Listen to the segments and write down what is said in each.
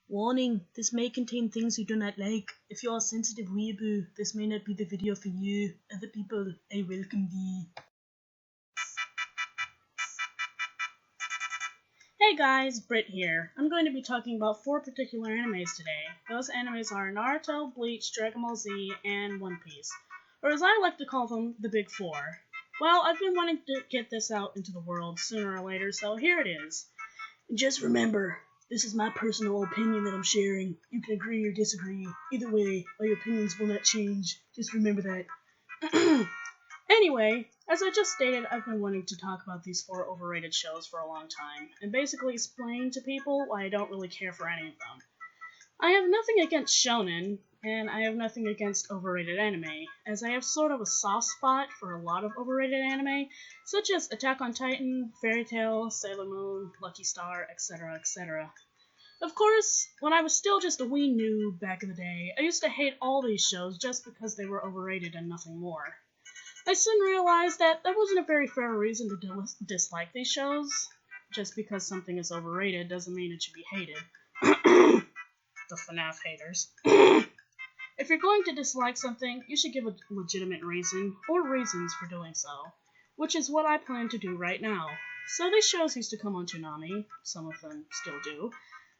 Warning, this may contain things you do not like. If you are a sensitive weeaboo, this may not be the video for you. Other people, I welcome thee. Hey guys, Britt here. I'm going to be talking about 4 particular animes today. Those animes are Naruto, Bleach, Dragon Ball Z, and One Piece. Or as I like to call them, the Big 4. Well, I've been wanting to get this out into the world sooner or later, so here it is. And just remember, this is my personal opinion that I'm sharing. You can agree or disagree. Either way, my opinions will not change. Just remember that. Anyway, as I just stated, I've been wanting to talk about these 4 overrated shows for a long time, and basically explain to people why I don't really care for any of them. I have nothing against shonen, and I have nothing against overrated anime, as I have sort of a soft spot for a lot of overrated anime, such as Attack on Titan, Fairy Tail, Sailor Moon, Lucky Star, etc., etc. Of course, when I was still just a wee noob back in the day, I used to hate all these shows just because they were overrated and nothing more. I soon realized that wasn't a very fair reason to dislike these shows. Just because something is overrated doesn't mean it should be hated. The FNAF haters. If you're going to dislike something, you should give a legitimate reason, or reasons for doing so, which is what I plan to do right now. So these shows used to come on Toonami, some of them still do,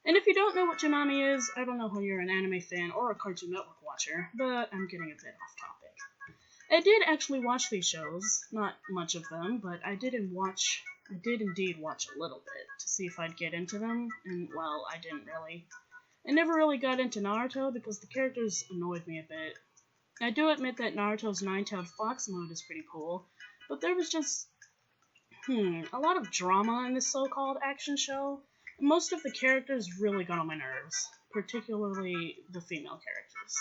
and if you don't know what Toonami is, I don't know if you're an anime fan or a Cartoon Network watcher, but I'm getting a bit off topic. I did actually watch these shows, not much of them, but I did indeed watch a little bit to see if I'd get into them, and well, I didn't really. I never really got into Naruto because the characters annoyed me a bit. I do admit that Naruto's 9-tailed fox mode is pretty cool, but there was just, a lot of drama in this so-called action show, and most of the characters really got on my nerves, particularly the female characters.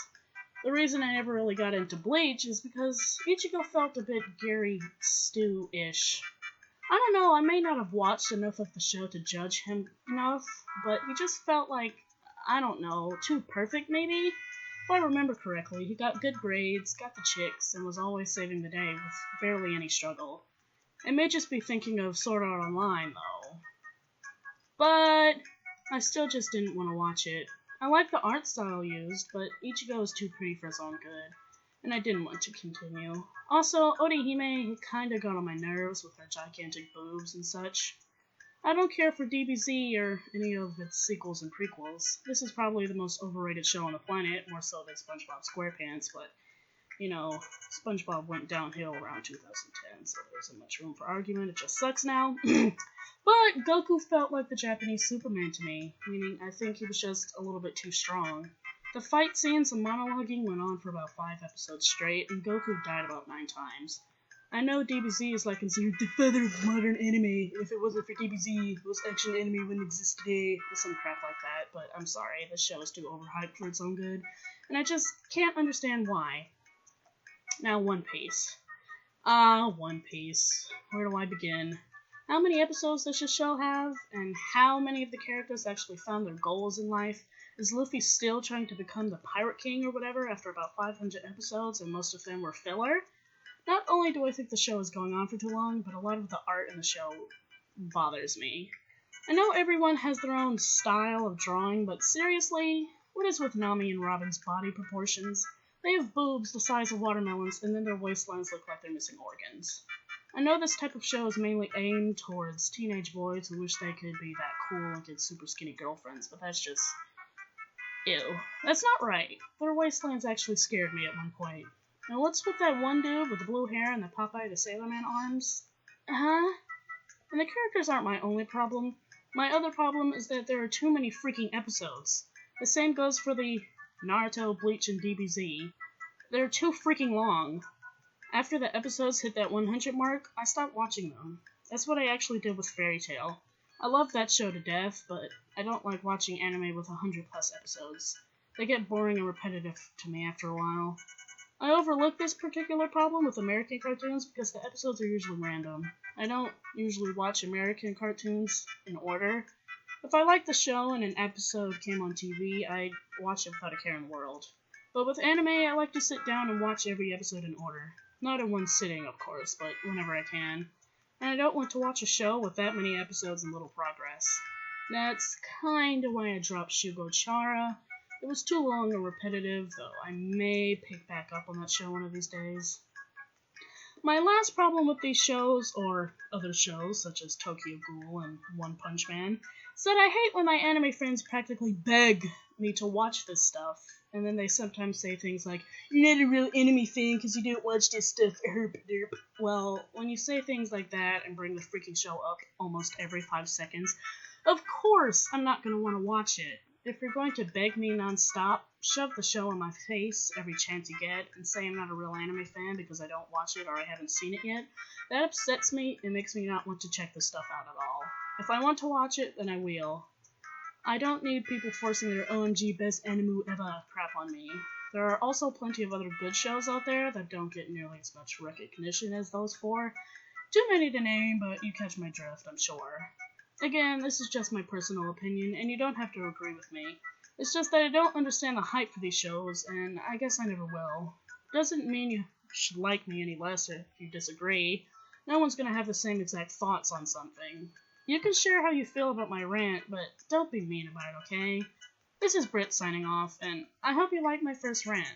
The reason I never really got into Bleach is because Ichigo felt a bit Gary Stu-ish. I don't know, I may not have watched enough of the show to judge him enough, but he just felt like, I don't know, too perfect maybe? If I remember correctly, he got good grades, got the chicks, and was always saving the day with barely any struggle. I may just be thinking of Sword Art Online, though. But I still just didn't want to watch it. I like the art style used, but Ichigo is too pretty for his own good, and I didn't want to continue. Also, Orihime kinda got on my nerves with her gigantic boobs and such. I don't care for DBZ or any of its sequels and prequels. This is probably the most overrated show on the planet, more so than SpongeBob SquarePants, but, SpongeBob went downhill around 2010, so there isn't much room for argument, it just sucks now. But Goku felt like the Japanese Superman to me, meaning I think he was just a little bit too strong. The fight scenes and monologuing went on for about 5 episodes straight, and Goku died about 9 times. I know DBZ is considered the father of modern anime. If it wasn't for DBZ, most action anime wouldn't exist today, or some crap like that, but I'm sorry, this show is too overhyped for its own good, and I just can't understand why. Now, One Piece. One Piece. Where do I begin? How many episodes does this show have? And how many of the characters actually found their goals in life? Is Luffy still trying to become the Pirate King or whatever after about 500 episodes and most of them were filler? Not only do I think the show is going on for too long, but a lot of the art in the show bothers me. I know everyone has their own style of drawing, but seriously, what is with Nami and Robin's body proportions? They have boobs the size of watermelons, and then their waistlines look like they're missing organs. I know this type of show is mainly aimed towards teenage boys who wish they could be that cool and get super skinny girlfriends, but that's just... ew. That's not right. Their waistlines actually scared me at one point. Now what's with that one dude with the blue hair and the Popeye the Sailor Man arms? And the characters aren't my only problem. My other problem is that there are too many freaking episodes. The same goes for the Naruto, Bleach, and DBZ. They're too freaking long. After the episodes hit that 100 mark, I stopped watching them. That's what I actually did with Fairy Tail. I love that show to death, but I don't like watching anime with 100 plus episodes. They get boring and repetitive to me after a while. I overlook this particular problem with American cartoons because the episodes are usually random. I don't usually watch American cartoons in order. If I liked the show and an episode came on TV, I'd watch it without a care in the world. But with anime, I like to sit down and watch every episode in order. Not in one sitting, of course, but whenever I can. And I don't want to watch a show with that many episodes and little progress. That's kinda why I dropped Shugo Chara. It was too long and repetitive, though I may pick back up on that show one of these days. My last problem with these shows, or other shows such as Tokyo Ghoul and One Punch Man, is that I hate when my anime friends practically beg me to watch this stuff, and then they sometimes say things like, "You're not a real anime fan because you don't watch this stuff, herp derp." Well, when you say things like that and bring the freaking show up almost every 5 seconds, of course I'm not going to want to watch it. If you're going to beg me nonstop, shove the show in my face every chance you get, and say I'm not a real anime fan because I don't watch it or I haven't seen it yet, that upsets me and makes me not want to check the stuff out at all. If I want to watch it, then I will. I don't need people forcing their OMG best anime ever crap on me. There are also plenty of other good shows out there that don't get nearly as much recognition as those four. Too many to name, but you catch my drift, I'm sure. Again, this is just my personal opinion, and you don't have to agree with me. It's just that I don't understand the hype for these shows, and I guess I never will. Doesn't mean you should like me any less if you disagree. No one's gonna have the same exact thoughts on something. You can share how you feel about my rant, but don't be mean about it, okay? This is Britt signing off, and I hope you like my first rant.